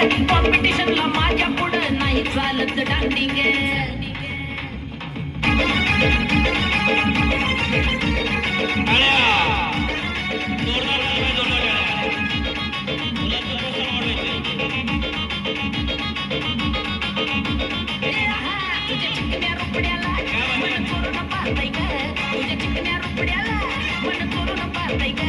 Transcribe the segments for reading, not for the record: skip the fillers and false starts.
कॉम्पिटिशनला माझ्या पुढं नाही चालत डांडिंग तुझ्या चिकन्या रुपड्याला मन चोरून पाहताय ग तुझ्या चिकन्या रुपड्याला मन चोरून पाहताय ग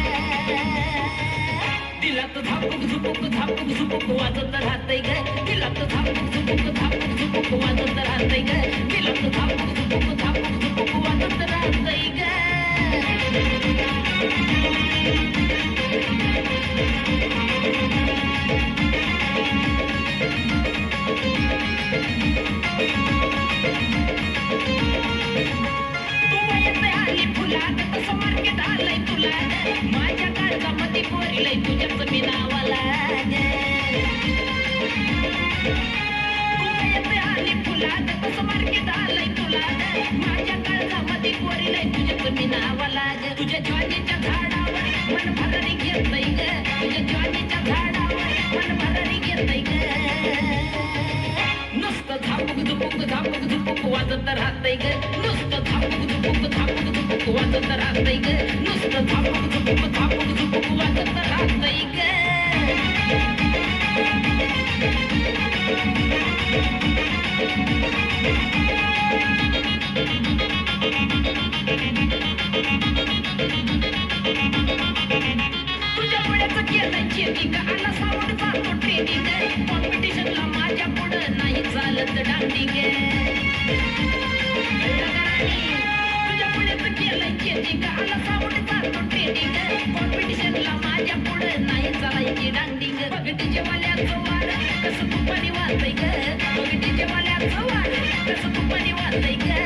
दिलात झापूक झुपूक वाजत राहतय ग दिलात झापूक झुपूक वाजत राहतय ग दिलात झापूक झुपूक वाजत राहतय ग कसं मार्केट आलंय तुला माझ्या काळजामध्ये पोरीलय तुझ्याच मी नावाला आली फुलात कसं मार्केट आलंय तुला माझ्या काळजामध्ये पोरीलय तुझ्याच मी नावाला तुझ्या ज्वारीच्या झाडावर मन भरारी घेतय ग तुझ्या ज्वारीच्या झाडावर मन भरारी घेतय ग नुसतं झापूक झुपूक वाजत राहतय ग नुसतं झापूक झुपूक वाजत राहतय ग नुसतं झापूक झुपूक वाजत राहतय ग तुझ्या मुळ्याचं केलंय चेकिंग आला सावड जातो ट्रेनिंग कॉम्पिटिशनला माझ्या पुढं नाही चालत डांडिंग तुझ्या मुळ्याचं केलंय चेकिंग आला सावड जातो ट्रेनिंग कॉम्पिटिशनला माझ्या पुढं नाही चालायची डांडिंग बघटीच्या वाल्याचं वार कसं तुपानी वाजतय ग बघटीच्या वाल्याचं वार कसं तुपानी वाजतय ग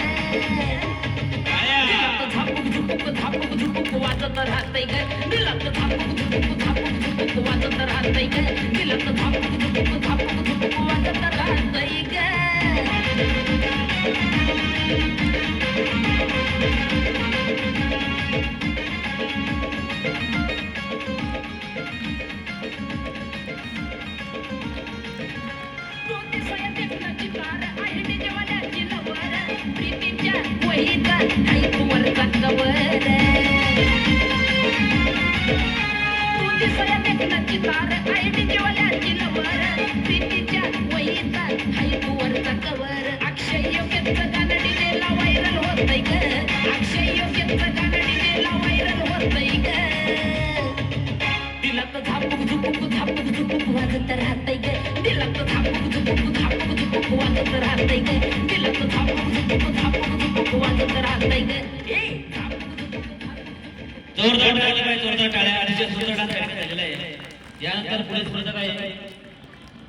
झापूक झुपूक वाजत राहतय ग दिलात झापूक वाजत राहतय ग दिलात झापूक झुपूक वाजत राहतय ग प्रीतीच्या वहीत हायतवरचा कवर तू दिसया देखनाची तार आयडीच्या वाल्याची नवर प्रीतीच्या वहीत हायतवरचा कवर अक्षय योग्यचं गाणं डीजेला व्हायरल होतंय ग अक्षय योग्यचं गाणं डीजेला व्हायरल होतंय ग दिलात झापूक झुपूक वाजत राहतंय ग दिलात झापूक झुपूक वाजत राहतंय ग दिलात झापूक झुपूक वाजत राहतंय ग जोरदार टाळ्या जोरदार टाळ्या आणि जे सुंदर डान्स करण्यात आलेला आहे यानंतर पुढे स्पर्धक आहे